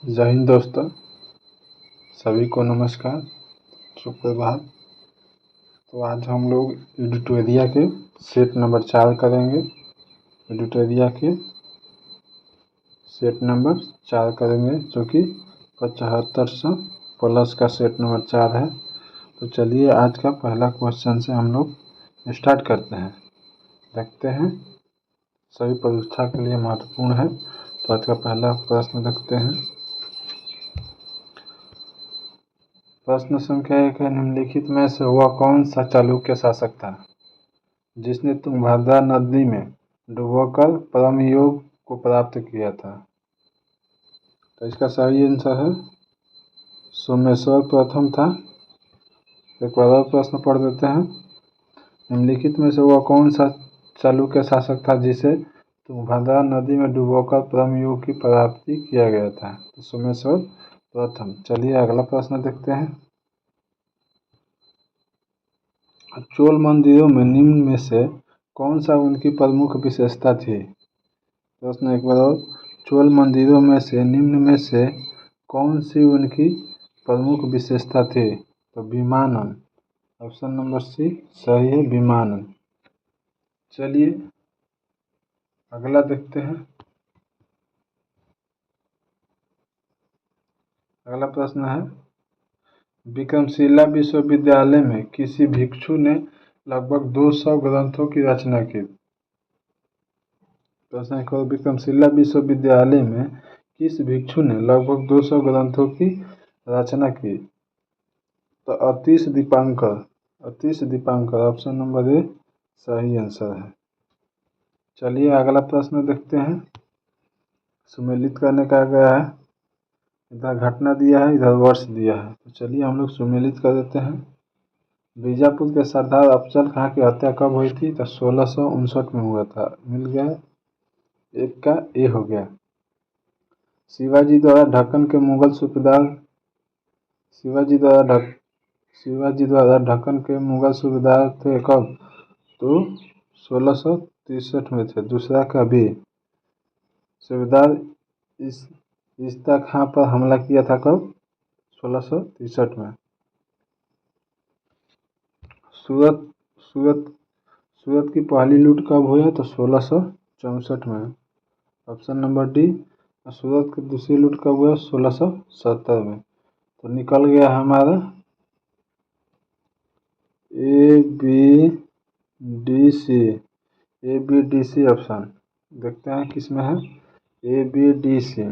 जय हिंद दोस्तों, सभी को नमस्कार, सुप्रभात। तो आज हम लोग एडिटोरिया के सेट नंबर 4 करेंगे। एडिटोरिया के सेट नंबर 4 करेंगे जो कि 7500 प्लस का सेट नंबर 4 है। तो चलिए आज का पहला क्वेश्चन से हम लोग स्टार्ट करते हैं। देखते हैं, सभी परीक्षा के लिए महत्वपूर्ण है। तो आज का पहला प्रश्न देखते हैं। प्रश्न संख्या 1 है, निम्नलिखित में से वह कौन सा चालुक्य शासक था जिसने तुंगभद्रा नदी में डूबकर परम योग को प्राप्त किया था? तो इसका सही आंसर है सोमेश्वर प्रथम था। एक बार और प्रश्न पढ़ देते हैं। निम्नलिखित में से वह कौन सा चालुक्य शासक था जिसे तुंगभद्रा नदी में डूबकर परम योग की प्राप्ति किया गया था? तो सोमेश्वर प्रथम। चलिए अगला प्रश्न देखते हैं। चोल मंदिरों में निम्न में से कौन सा उनकी प्रमुख विशेषता थी? प्रश्न एक बार और, चोल मंदिरों में से निम्न में से कौन सी उनकी प्रमुख विशेषता थी? तो विमानन। ऑप्शन नंबर सी सही है, विमानन। चलिए अगला देखते हैं। अगला प्रश्न है, विक्रमशिला विश्वविद्यालय में किसी भिक्षु ने लगभग 200 ग्रंथों की रचना की। प्रश्न एक और, विक्रमशिला विश्वविद्यालय में किस भिक्षु ने लगभग 200 ग्रंथों की रचना की? तो Atish Dipankar. Atish Dipankar, option number A सही आंसर है। चलिए अगला प्रश्न देखते हैं। सुमेलित करने का गया है, इधर घटना दिया है, इधर वर्ष दिया है। तो चलिए हम लोग सुमेलित कर देते हैं। बीजापुर के सरदार अफजल खां की हत्या कब हुई थी? तो 1659 में हुआ था। मिल गया, एक का ए हो गया। शिवाजी द्वारा ढक्कन के मुगल सूबेदार शिवाजी द्वारा ढक्कन के मुगल सूबेदार थे कब? तो 1663 में थे। दूसरा का भी, सूबेदार इश्ता खां पर हमला किया था कब? 1663 में। सूरत सूरत सूरत की पहली लूट कब हुई? तो 1664 में। Option number D. सूरत की दूसरी लूट कब हुआ? 1670 में। तो निकल गया हमारा A B D C. A B D C option. देखते हैं किस में है। A B D C,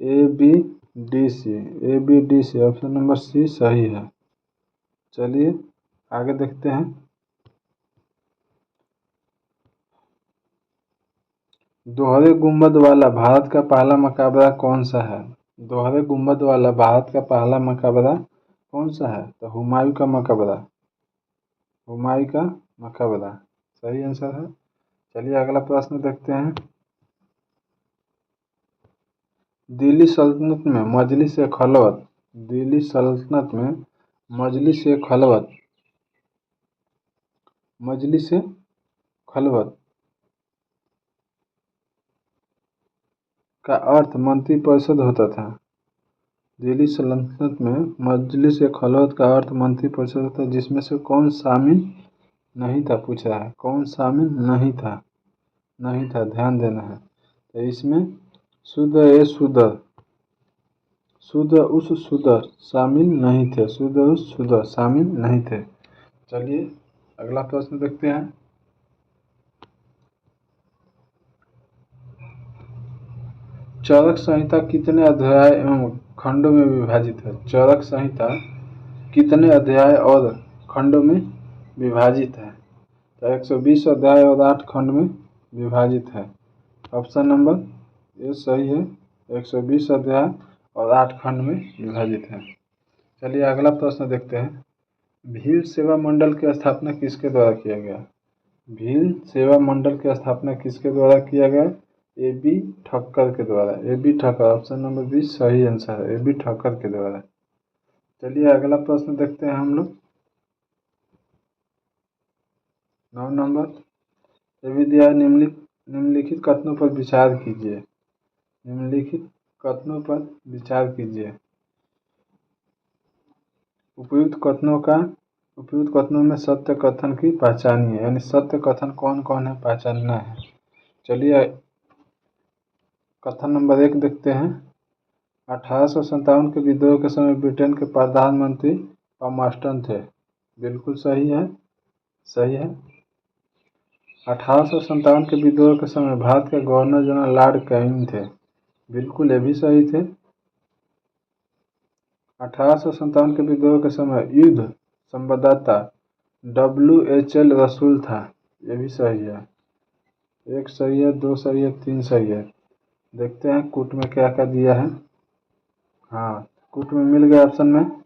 A B D C, A B D C, option number C सही है। चलिए आगे देखते हैं। दोहरे गुंबद वाला भारत का पहला मकबरा कौन सा है? दोहरे गुंबद वाला भारत का पहला मकबरा कौन सा है? तो हुमायूं का मकबरा। हुमायूं का मकबरा सही आंसर है। चलिए अगला प्रश्न देखते हैं। दिल्ली सल्तनत में मजलिस ए खलवत दिल्ली सल्तनत में मजलिस ए खलवत मजलिस ए खलवत का अर्थ मंत्रिपरिषद होता था। दिल्ली सल्तनत में मजलिस ए खलवत का अर्थ मंत्रिपरिषद होता है, जिसमें से कौन शामिल नहीं था? पूछ रहा है कौन शामिल नहीं था। नहीं था, ध्यान देना है। तो इसमें शुद्ध ए सुदर, शुद्ध उस सुदर शामिल नहीं थे। शुद्ध उस सुदर शामिल नहीं थे। चलिए अगला प्रश्न देखते हैं। चरक संहिता कितने अध्याय एवं खंडों में विभाजित है? चरक संहिता कितने अध्याय और खंडों में विभाजित है? तो 120 अध्याय और 8 खंड में विभाजित है। ऑप्शन नंबर ए सही है, 120 अध्याय और 8 खंड में विभाजित है। चलिए अगला प्रश्न देखते हैं। भील सेवा मंडल की स्थापना किसके द्वारा किया गया? भील सेवा मंडल की स्थापना किसके द्वारा किया गया? ए बी ठक्कर के द्वारा। A B Thakkar, option number B सही आंसर है, ए बी ठक्कर के द्वारा। चलिए अगला प्रश्न देखते हैं हम लोग। 9 नंबर, विद्या निम्नलिखित कथनों पर विचार कीजिए। निम्नलिखित कथनों पर विचार कीजिए। उपयुक्त कथनों में सत्य कथन की पहचानिए, यानी सत्य कथन कौन कौन है पहचानना है। चलिए कथन नंबर 1 देखते हैं। 1857 के विद्रोह के समय ब्रिटेन के प्रधानमंत्री पामर्स्टन थे। बिल्कुल सही है, सही है। 1857 के विद्रोह के समय भारत के गवर्नर जनरल लॉर्ड कैनिंग थे। बिल्कुल ये भी सही थे। 1857 के विद्रोह के समय युद्ध संवाददाता WHL रसूल था। ये भी सही है। 1 सही है, 2 सही है, 3 सही है। देखते हैं कूट में क्या क्या दिया है। हाँ, कूट में मिल गया ऑप्शन में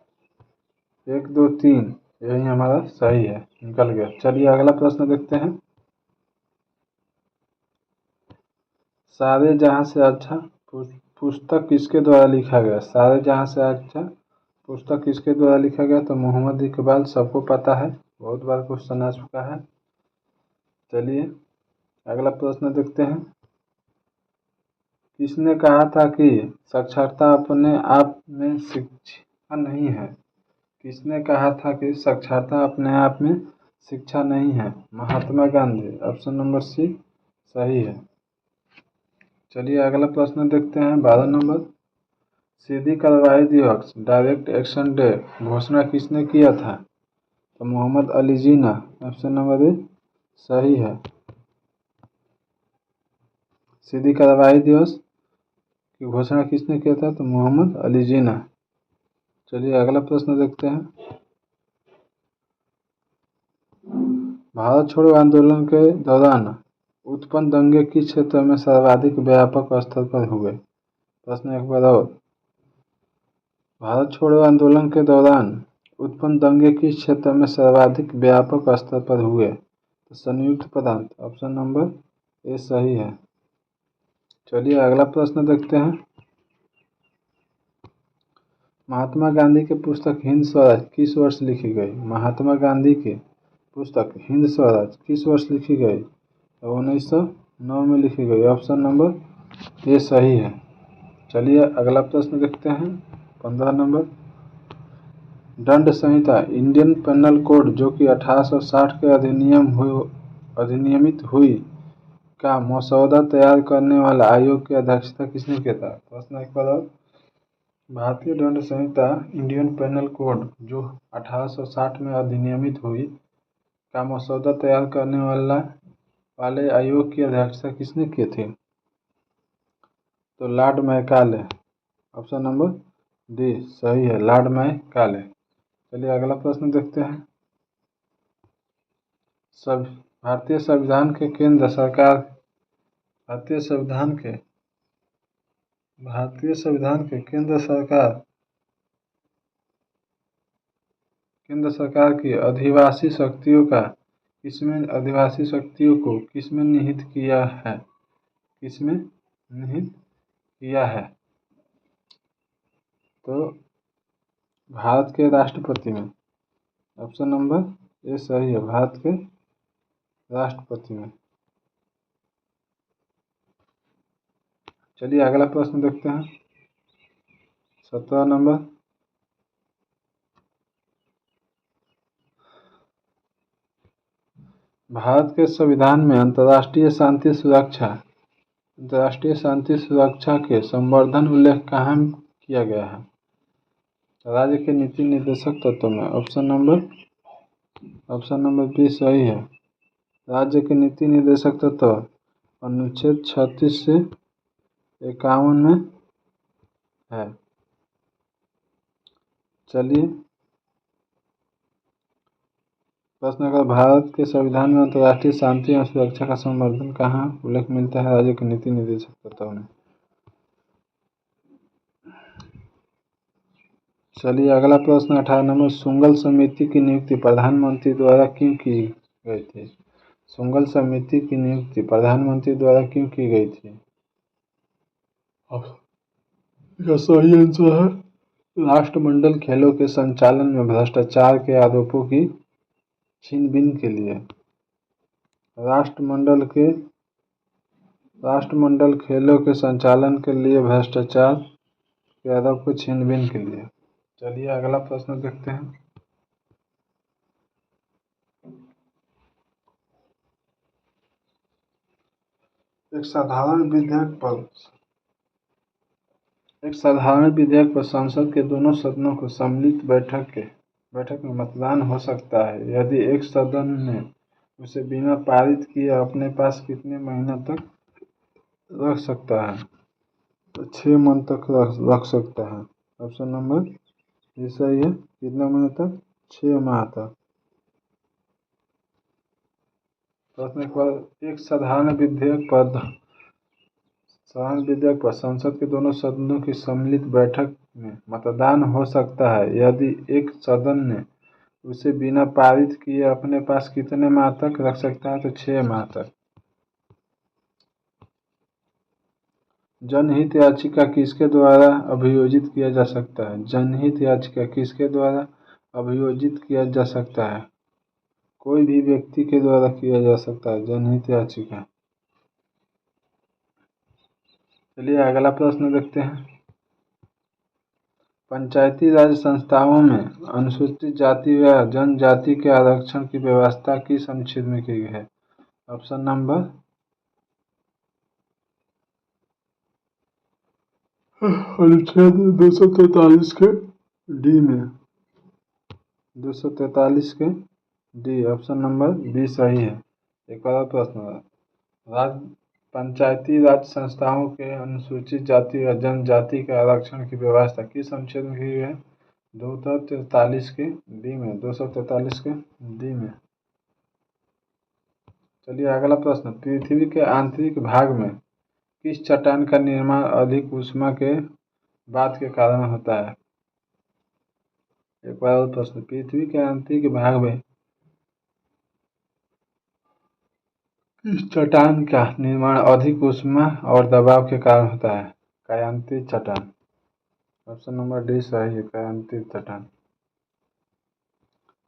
1 2 3, यही हमारा सही है, निकल गया। चलिए अगला प्रश्न देखते हैं। सारे जहां से अच्छा पुस्तक किसके द्वारा लिखा गया? सारे जहां से अच्छा पुस्तक किसके द्वारा लिखा गया? तो मोहम्मद इकबाल, सबको पता है, बहुत बार क्वेश्चन आ चुका है। चलिए अगला प्रश्न देखते हैं। किसने कहा था कि साक्षरता अपने आप में शिक्षा नहीं है? किसने कहा था कि साक्षरता अपने आप में शिक्षा नहीं है? Mahatma Gandhi. Option number C सही है। चलिए अगला प्रश्न देखते हैं। 12 नंबर। सीधी कार्रवाई दिवस डायरेक्ट एक्शन डे घोषणा किसने किया था? तो Mohammad Ali Jinnah. Option number A सही है। सीधी कार्रवाई दिवस की घोषणा किसने किया था? तो मोहम्मद अली जिन्ना। चलिए अगला प्रश्न देखते हैं। भारत छोड़ो आंदोलन के दौरान उत्पन्न दंगे किस क्षेत्र में सर्वाधिक व्यापक स्तर पर हुए? प्रश्न एक बार और। भारत छोड़ो आंदोलन के दौरान उत्पन्न दंगे किस क्षेत्र में सर्वाधिक व्यापक स्तर पर हुए? तो संयुक्त प्रांत। ऑप्शन नंबर ए सही है। चलिए अगला प्रश्न देखते हैं। महात्मा गांधी की पुस्तक हिंद स्वराज किस वर्ष लिखी गई? महात्मा गांधी की पुस्तक हिंद स्वराज किस वर्ष लिखी गई? तो 1909 में लिखी गई। ऑप्शन नंबर ए सही है। चलिए अगला प्रश्न देखते हैं। 15 नंबर। दंड संहिता इंडियन पेनल कोड जो कि 1860 के अधिनियमित हुई का मसौदा तैयार करने वाला आयोग की अध्यक्षता किसने किया था? प्रश्न एक बार और। भारतीय दंड संहिता इंडियन पेनल कोड जो 1860 में अधिनियमित हुई का मसौदा तैयार करने वाले आयोग की अध्यक्षता किसने की थी? तो Lord Macaulay. Option number D सही है, लॉर्ड मैकाले। चलिए अगला प्रश्न देखते हैं। सब भारतीय संविधान के केंद्र सरकार भारतीय संविधान के केंद्र सरकार की आदिवासी शक्तियों को किसमें निहित किया है? किसमें निहित किया है? तो भारत के राष्ट्रपति में। ऑप्शन नंबर ए सही है, भारत के राष्ट्रपति में। चलिए अगला प्रश्न देखते हैं। 17 नंबर। भारत के संविधान में अंतर्राष्ट्रीय शांति सुरक्षा के संवर्धन उल्लेख कहाँ किया गया है? राज्य के नीति निर्देशक तत्वों में। ऑप्शन नंबर बी सही है। राज्य के नीति निर्देशक तत्व अनुच्छेद 36 से 51 में है। चलिए प्रश्न अगर भारत के संविधान में अंतर्राष्ट्रीय शांति और सुरक्षा का संवर्धन कहाँ उल्लेख मिलता है? राज्य के नीति निर्देशक तत्वों में। चलिए अगला प्रश्न 18 नंबर। सुंगल समिति की नियुक्ति प्रधानमंत्री द्वारा क्यों की गई थी? सुंगल समिति की नियुक्ति प्रधानमंत्री द्वारा क्यों की गई थी? यह सही आंसर है। राष्ट्रमंडल खेलों के संचालन में भ्रष्टाचार के आरोपों की छीनबीन के लिए। राष्ट्रमंडल के राष्ट्रमंडल खेलों के संचालन के लिए भ्रष्टाचार के आरोप को छीनबीन के लिए। चलिए अगला प्रश्न देखते हैं। एक साधारण विधेयक पर संसद के दोनों सदनों को सम्मिलित बैठक में मतदान हो सकता है यदि एक सदन ने उसे बिना पारित किए अपने पास कितने महीनों तक रख सकता है? तो 6 माह तक रख सकता है। ऑप्शन नंबर ये सही है। कितना महीने तक? 6 माह तक। प्रश्न एक बार, एक साधारण विधेयक पर संसद के दोनों सदनों की सम्मिलित बैठक में मतदान हो सकता है यदि एक सदन ने उसे बिना पारित किए अपने पास कितने माह तक रख सकता है? तो 6 माह तक। जनहित याचिका किसके द्वारा अभियोजित किया जा सकता है? जनहित याचिका किसके द्वारा अभियोजित किया जा सकता है? कोई भी व्यक्ति के द्वारा किया जा सकता है जनहित याचिका। चलिए अगला प्रश्न देखते हैं। पंचायती राज संस्थाओं में अनुसूचित जाति व जनजाति के आरक्षण की व्यवस्था किस अनुच्छेद में की गई है? ऑप्शन नंबर अनुच्छेद 243 के डी में। 243 के डी। ऑप्शन नंबर बी सही है। एक और प्रश्न, पंचायती राज संस्थाओं के अनुसूचित जाति व जनजाति के आरक्षण की व्यवस्था किस अनुच्छेद में की गई है? 243 के डी में। 243 के डी में। चलिए अगला प्रश्न, पृथ्वी के आंतरिक भाग में किस चट्टान का निर्माण अधिक ऊष्मा के बाद के कारण होता है? एक बार और प्रश्न, पृथ्वी के आंतरिक भाग में किस चट्टान का निर्माण अधिक ऊष्मा और दबाव के कारण होता है? कायांतित चट्टान। ऑप्शन नंबर डी सही है, कायांतित चट्टान।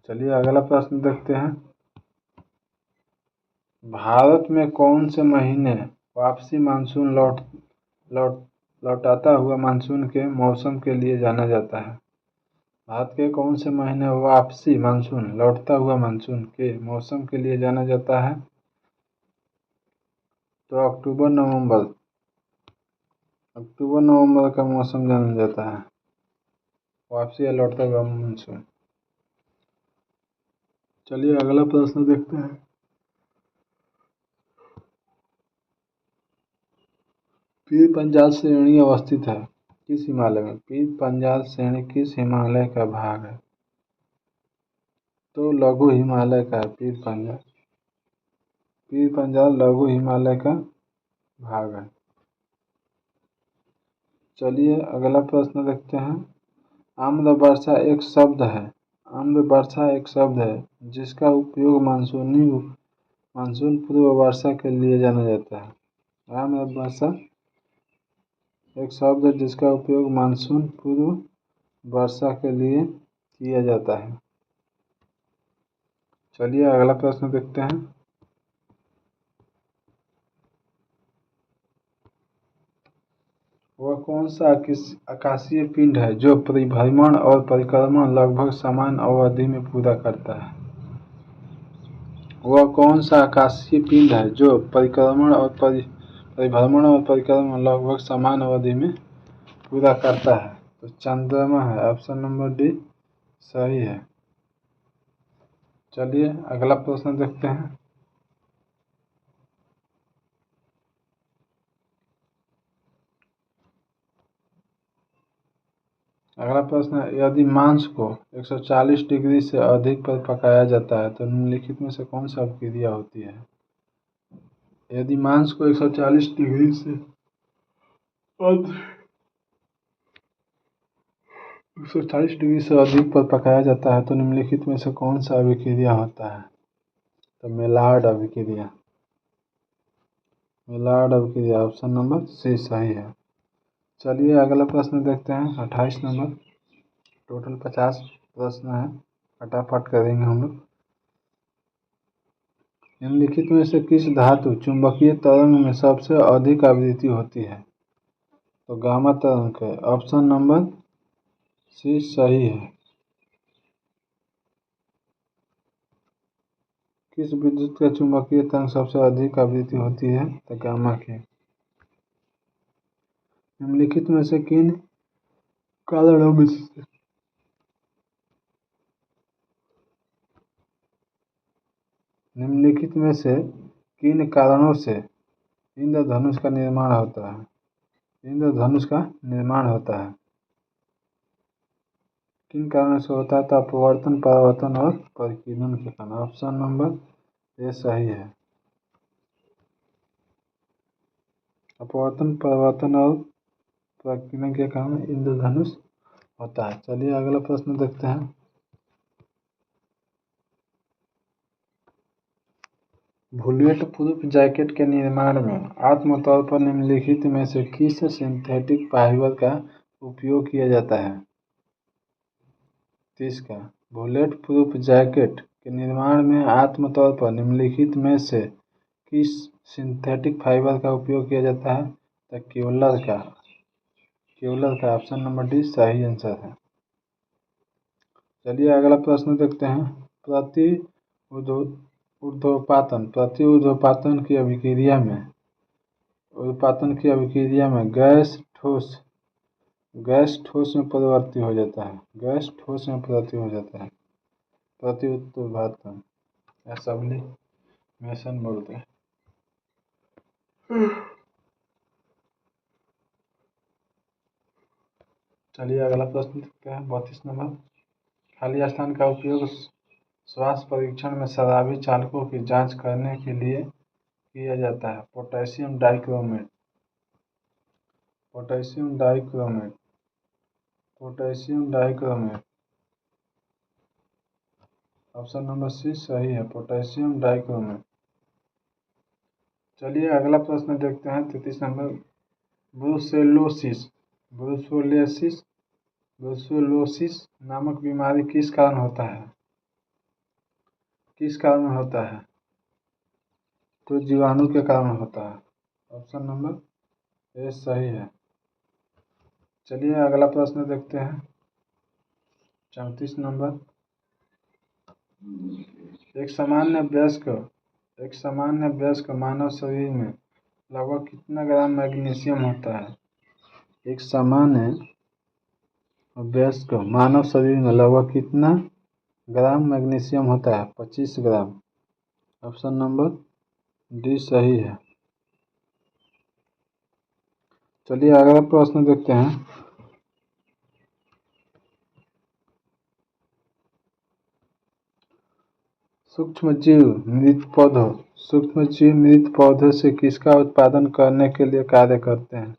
चलिए अगला प्रश्न देखते हैं। भारत में कौन से महीने वापसी मानसून लौटाता हुआ मानसून के मौसम के लिए जाना जाता है? भारत के कौन से महीने वापसी मानसून लौटता हुआ मानसून के मौसम के लिए जाना जाता है? तो अक्टूबर नवंबर का मौसम जाना जाता है, वापसी या लौटता हुआ मानसून। चलिए अगला प्रश्न देखते हैं। पीर पंजाल श्रेणी अवस्थित है किस हिमालय में? पीर पंजाल श्रेणी किस हिमालय का भाग है? तो लघु हिमालय का है पीर पंजाल। पीर पंजाल लघु हिमालय का भाग है। चलिए अगला प्रश्न देखते हैं। आम्ल वर्षा एक शब्द है जिसका उपयोग मानसून पूर्व वर्षा के लिए जाना जाता है। आम्ल वर्षा एक शब्द है जिसका उपयोग मानसून पूर्व वर्षा के लिए किया जाता है। चलिए अगला प्रश्न देखते हैं। वह कौन सा आकाशीय पिंड है जो परिभ्रमण और परिक्रमण लगभग समान अवधि में पूरा करता है? वह कौन सा आकाशीय पिंड है जो परिभ्रमण और परिक्रमण लगभग समान अवधि में पूरा करता है? तो चंद्रमा है। ऑप्शन नंबर डी सही है। चलिए अगला प्रश्न देखते हैं। अगला प्रश्न है, यदि मांस को 140 डिग्री से अधिक पर पकाया जाता है तो निम्नलिखित में से कौन सा अभिक्रिया होती है? यदि मांस को 140 डिग्री से 140 डिग्री से अधिक पर पकाया जाता है तो निम्नलिखित में से कौन सा अभिक्रिया होता है? तो मेलार्ड अभिक्रिया। ऑप्शन नंबर सी सही है। चलिए अगला प्रश्न देखते हैं। 28 नंबर। टोटल 50 प्रश्न है, फटाफट करेंगे हम लोग। निम्नलिखित में से किस धातु चुंबकीय तरंग में सबसे अधिक आवृत्ति होती है? तो गामा तरंग है। ऑप्शन नंबर सी सही है। किस विद्युत का चुंबकीय तरंग सबसे अधिक आवृत्ति होती है? तो गामा की। निम्नलिखित में से किन कारणों में निम्नलिखित में से किन कारणों से इंद्रधनुष का निर्माण होता है? इंद्रधनुष का निर्माण होता है किन कारणों से होता है? तो अपवर्तन, परावर्तन और परिकीर्णन के कारण। ऑप्शन नंबर ए सही है। अपवर्तन, परावर्तन और परिकीर्णन के कारण इंद्रधनुष होता है। चलिए अगला प्रश्न देखते हैं। बुलेट प्रूफ जैकेट के निर्माण में आमतौर पर निम्नलिखित में से किस सिंथेटिक फाइबर का उपयोग किया जाता है? 30 का। बुलेट प्रूफ जैकेट के निर्माण में आमतौर पर निम्नलिखित में से किस सिंथेटिक फाइबर का उपयोग किया जाता है? तो केवलर का। केवलर का। ऑप्शन नंबर डी सही आंसर है। चलिए अगला प्रश्न देखते हैं। प्रति ऊर्ध्वपातन की अभिक्रिया में गैस ठोस में परिवर्तित हो जाता है। गैस ठोस में परिवर्तित हो जाता है। प्रति ऊर्ध्वपातन या सब्लिमेशन बोलते हैं। चलिए अगला प्रश्न देखते हैं। 32 नंबर। खाली स्थान का उपयोग श्वास परीक्षण में शराबी चालकों की जांच करने के लिए किया जाता है। Potassium dichromate. Potassium dichromate. Potassium dichromate. Option number C सही है। Potassium dichromate. चलिए अगला प्रश्न देखते हैं। 33 नंबर। ब्रुसेलोसिस ब्रुसेलोसिस नामक बीमारी किस कारण होता है? किस कारण होता है? तो जीवाणु के कारण होता है। ऑप्शन नंबर ए सही है। चलिए अगला प्रश्न देखते हैं। 34 नंबर। एक सामान्य वयस्क मानव शरीर में लगभग कितना ग्राम मैग्नीशियम होता है? एक सामान्य वयस्क मानव शरीर में लगभग कितना ग्राम मैग्नीशियम होता है? 25 ग्राम। ऑप्शन नंबर डी सही है। चलिए अगला प्रश्न देखते हैं। सूक्ष्मजीव मृत पौधों से किसका उत्पादन करने के लिए कार्य करते हैं?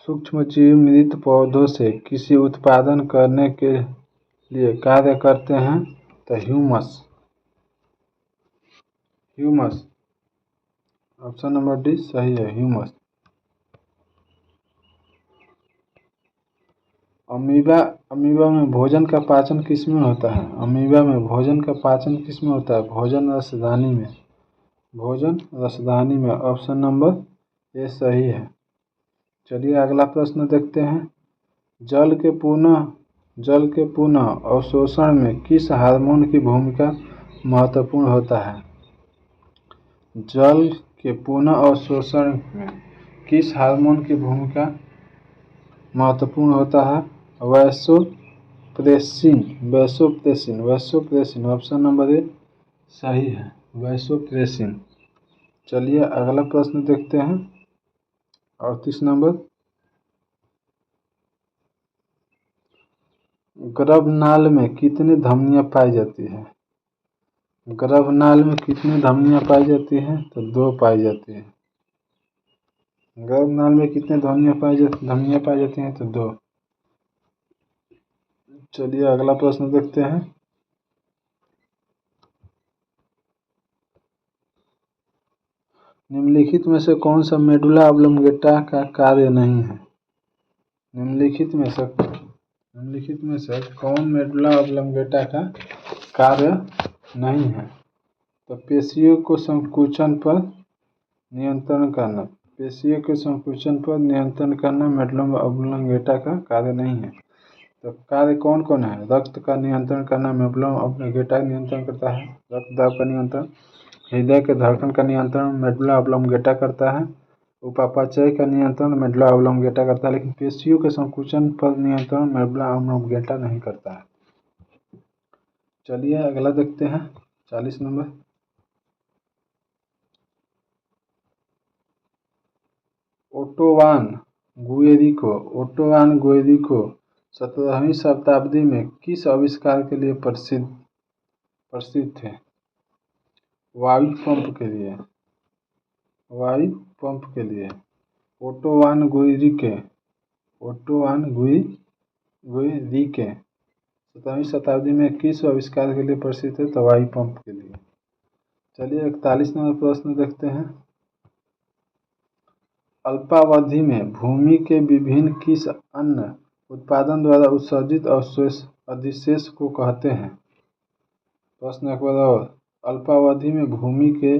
सूक्ष्मजीव मृत पौधों से किसी उत्पादन करने के लिए कार्य करते हैं। तो ह्यूमस। ऑप्शन नंबर डी सही है। ह्यूमस। अमीबा में भोजन का पाचन किस में होता है? अमीबा में भोजन का पाचन किस में होता है? भोजन रसदानी में। ऑप्शन नंबर ए सही है। चलिए अगला प्रश्न देखते हैं। जल के पुनः अवशोषण में किस हार्मोन की भूमिका महत्वपूर्ण होता है? जल के पुनः अवशोषण में किस हार्मोन की भूमिका महत्वपूर्ण होता है? वैसोप्रेसिन। ऑप्शन नंबर ए सही है। वैसोप्रेसिन। चलिए अगला प्रश्न देखते हैं। 38 नंबर। गर्भनाल में कितनी धमनियां पाई जाती है? गर्भनाल में कितनी धमनियां पाई जाती हैं? तो 2 पाई जाती है। गर्भनाल में कितने धमनियां पाई जाती हैं? तो 2। चलिए अगला प्रश्न देखते हैं। निम्नलिखित में से कौन सा मेडुला ऑब्लोंगेटा का कार्य नहीं है? निम्नलिखित में से कौन मेडुला ऑब्लोंगेटा का कार्य नहीं है? तो पेशियों को संकुचन पर नियंत्रण करना, पेशियों के संकुचन पर नियंत्रण करना मेडुल्ला ऑब्लोंगेटा का कार्य नहीं है। तो कार्य कौन कौन है? रक्त का नियंत्रण करना मेडुल्ला ऑब्लोंगेटा नियंत्रण करता है, रक्तदाब का नियंत्रण, हृदय के धड़कन का नियंत्रण मेडुल्ला ऑब्लोंगेटा करता है, उपापचय का नियंत्रण मेडुल्ला ऑब्लोंगेटा करता है, लेकिन पेशियों के संकुचन पर नियंत्रण मेडुल्ला ऑब्लोंगेटा नहीं करता है। चलिए अगला देखते हैं 40 नंबर। ओटोवान गुएरिको 17वीं शताब्दी में किस आविष्कार के लिए प्रसिद्ध थे? वायु पंप के लिए ओटोवान गुएरिके 17वीं शताब्दी में किस आविष्कार के लिए प्रसिद्ध थे? तो वायु पंप के लिए। चलिए 41 नंबर प्रश्न देखते हैं। अल्पावधि में भूमि के विभिन्न किस अन्य उत्पादन द्वारा उत्सर्जित अधिशेष को कहते हैं? प्रश्न एक बार और, अल्पावधि में भूमि के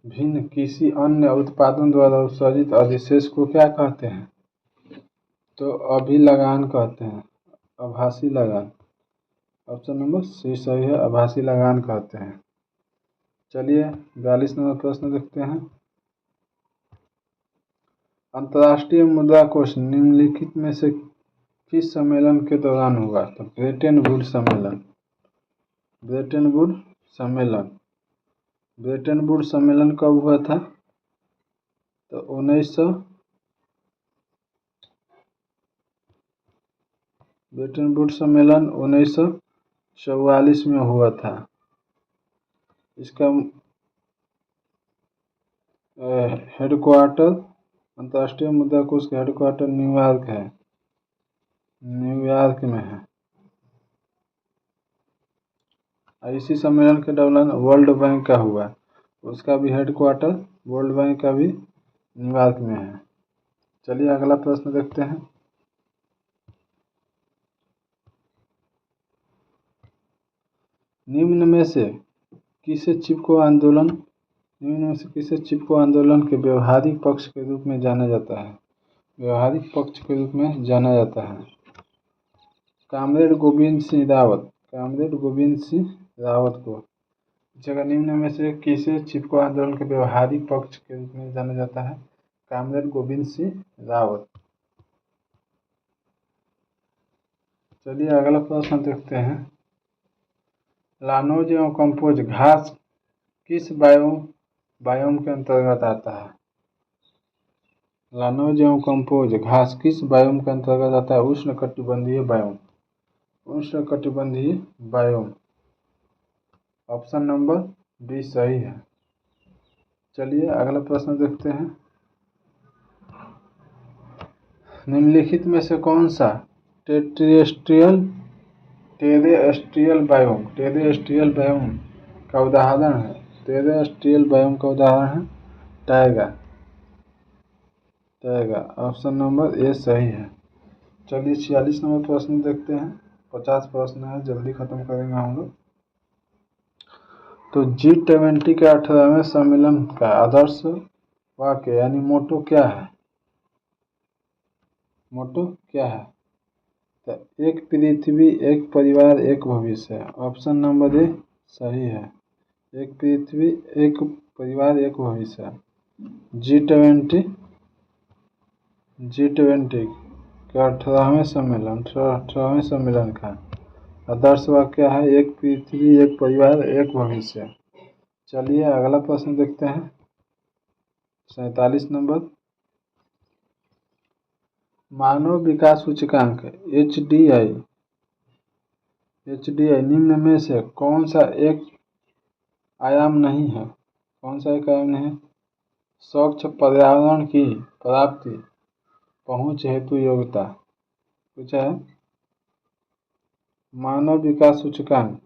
भिन्न किसी अन्य उत्पादन द्वारा उत्सर्जित अधिशेष को क्या कहते हैं? तो अभिलगान कहते हैं, आभासी लगान। ऑप्शन नंबर सी सही है, आभासी लगान कहते हैं। चलिए 42 नंबर प्रश्न देखते हैं। अंतर्राष्ट्रीय मुद्रा कोष निम्नलिखित में से किस सम्मेलन के दौरान हुआ? तो ब्रेटन वुड सम्मेलन कब हुआ था? तो 1944 में हुआ था। इसका हेडक्वार्टर, अंतर्राष्ट्रीय मुद्रा कोष का हेडक्वार्टर न्यूयॉर्क में है। इसी सम्मेलन के दौरान वर्ल्ड बैंक का हुआ, उसका भी हेडक्वार्टर वर्ल्ड बैंक का भी न्यूयॉर्क में है। चलिए अगला प्रश्न देखते हैं। निम्न में से किसे चिपको आंदोलन के व्यवहारिक पक्ष के रूप में जाना जाता है? कामरेड गोविंद सिंह रावत को जगह निम्न में से किसे चिपको आंदोलन के व्यवहारिक पक्ष के रूप में जाना जाता है? कामरेड गोविंद सिंह रावत। चलिए अगला प्रश्न देखते हैं। लानोज एवं कंपोज घास किस बायोम के अंतर्गत आता है? लानोज एवं कंपोज घास किस बायोम के अंतर्गत आता है? उष्णकटिबंधीय बायोम। ऑप्शन नंबर डी सही है। चलिए अगला प्रश्न देखते हैं। निम्नलिखित में से कौन सा टेरेस्ट्रियल बायोम का उदाहरण है? टेरेस्ट्रियल बायोम का उदाहरण है टाइगा। ऑप्शन नंबर ए सही है। चलिए 46 नंबर प्रश्न देखते हैं। 50 प्रश्न है, जल्दी खत्म करेंगे हम लोग। तो G20 के 18वें सम्मेलन का आदर्श वाक्य यानी मोटो क्या है? तो एक पृथ्वी, एक परिवार, एक भविष्य। ऑप्शन नंबर ए सही है, एक पृथ्वी, एक परिवार, एक भविष्य। G20 के 18वें सम्मेलन का आदर्श वाक्य है एक पृथ्वी, एक परिवार, एक भविष्य। चलिए अगला प्रश्न देखते हैं। 47 नंबर। मानव विकास सूचकांक HDI निम्न में से कौन सा एक आयाम नहीं है? स्वच्छ पर्यावरण की प्राप्ति, पहुंच हेतु योग्यता पूछा है। मानव विकास सूचकांक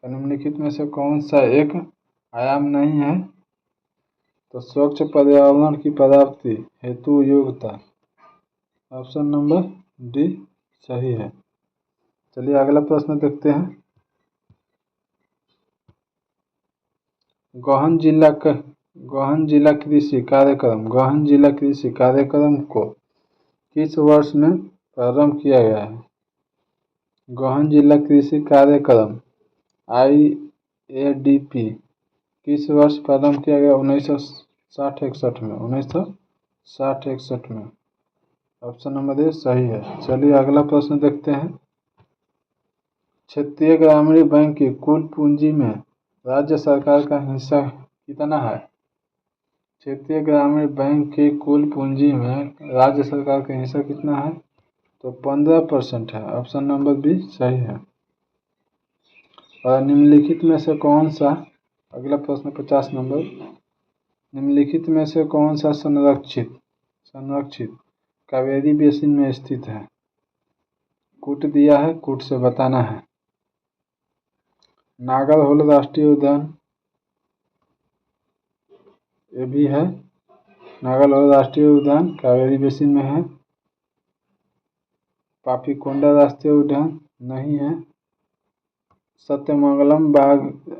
निम्नलिखित में से कौन सा एक आयाम नहीं है? तो स्वच्छ पर्यावरण की प्राप्ति हेतु योग्यता। ऑप्शन नंबर डी सही है। चलिए अगला प्रश्न देखते हैं। गहन जिला कृषि कार्यक्रम को किस वर्ष में प्रारंभ किया गया है? गहन जिला कृषि कार्यक्रम IADP किस वर्ष प्रारंभ किया गया? 1960-61 में। 1960-61 में। ऑप्शन नंबर ए सही है। चलिए अगला प्रश्न देखते हैं। क्षेत्रीय ग्रामीण बैंक की कुल पूंजी में राज्य सरकार का हिस्सा कितना है? क्षेत्रीय ग्रामीण बैंक की कुल पूंजी में राज्य सरकार का हिस्सा कितना है? तो 15% है। ऑप्शन नंबर बी सही है। और निम्नलिखित में से कौन सा, अगला प्रश्न 50 नंबर, निम्नलिखित में से कौन सा संरक्षित कावेरी बेसिन में स्थित है? कूट दिया है, कूट से बताना है। नागरहोल राष्ट्रीय उद्यान, ये भी है। नागरहोल राष्ट्रीय उद्यान कावेरी बेसिन में है। पापीकोंडा राष्ट्रीय उद्यान नहीं है। सत्यमंगलम बाघ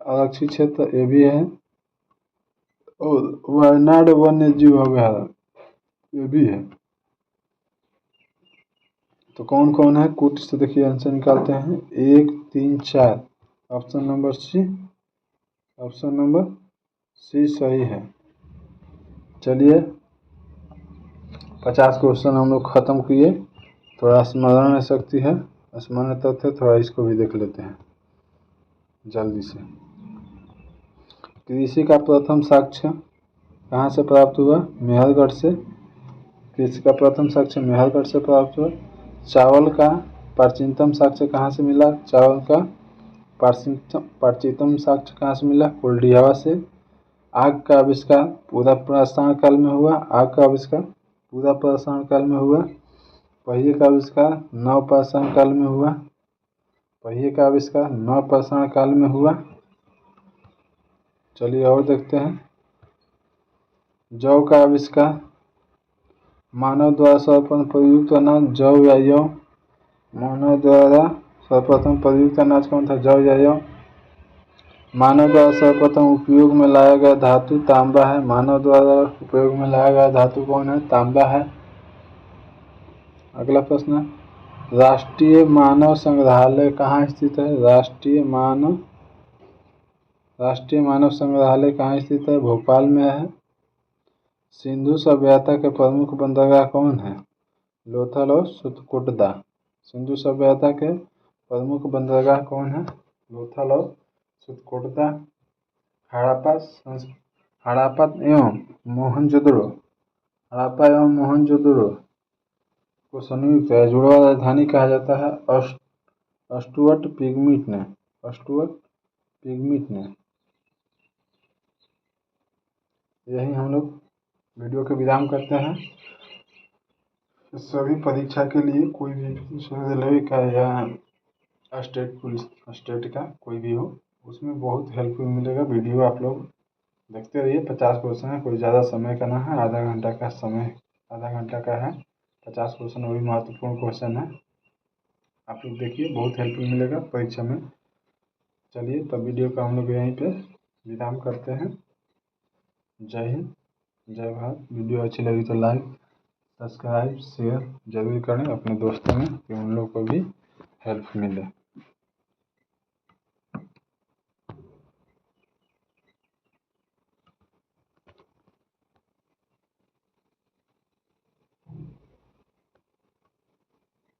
आरक्षित क्षेत्र, ये भी है। और वायनाड वन्य जीव अभयारण्य, ये भी है। तो कौन कौन है? कूट से देखिए आंसर निकालते हैं। 1, 3, 4। ऑप्शन नंबर सी सही है। चलिए 50 क्वेश्चन हम लोग खत्म किए। थोड़ा स्मरण शक्ति है, स्मरण तथ्य, थोड़ा इसको भी देख लेते हैं जल्दी से। कृषि का प्रथम साक्ष्य कहाँ से प्राप्त हुआ? मेहरगढ़ से। कृषि का प्रथम साक्ष्य मेहरगढ़ से प्राप्त हुआ। चावल का प्राचीनतम साक्ष्य कहाँ से मिला? चावल का प्राचीनतम साक्ष्य कहाँ से मिला? कुल्डियावा से। आग का आविष्कार पूरा पाषाण काल में हुआ। आग का आविष्कार पूरा पाषाण काल में हुआ। पहिए का आविष्कार नव पाषाण काल में हुआ। पहिए का आविष्कार नव पाषाण काल में हुआ। चलिए और देखते हैं। जौ का आविष्कार मानव द्वारा सर्वप्रथम प्रयुक्त अनाज जौ या यौ। मानव द्वारा सर्वप्रथम प्रयुक्त अनाज कौन था? जौ या यौ। मानव द्वारा सर्वप्रथम उपयोग में लाया गया धातु तांबा है। मानव द्वारा उपयोग में लाया गया धातु कौन है? तांबा है। अगला प्रश्न, राष्ट्रीय मानव संग्रहालय कहाँ स्थित है? राष्ट्रीय मानव संग्रहालय कहाँ स्थित है? भोपाल में है। सिंधु सभ्यता के प्रमुख बंदरगाह कौन है? लोथल और सुतकोटदा। सिंधु सभ्यता के प्रमुख बंदरगाह कौन है? लोथल और सुतकोटदा। हड़प्पा एवं मोहनजोदड़ो को संयुक्त या जुड़वा राजधानी कहा जाता है। स्टुअर्ट पिगमिट ने। यही हम लोग वीडियो के विराम करते हैं। सभी परीक्षा के लिए, कोई भी रेलवे का या स्टेट का कोई भी हो, उसमें बहुत हेल्पफुल मिलेगा। वीडियो आप लोग देखते रहिए। 50 क्वेश्चन है, कोई ज़्यादा समय का ना है। आधा घंटा का है। 50 क्वेश्चन, वही महत्वपूर्ण क्वेश्चन है। आप लोग देखिए, बहुत हेल्पफुल मिलेगा परीक्षा में। चलिए तब वीडियो का हम लोग यहीं पे विराम करते हैं। जय हिंद, जय भारत। वीडियो अच्छी लगी तो लाइक, सब्सक्राइब, शेयर जरूर करें अपने दोस्तों में, कि उन लोग को भी हेल्प मिले।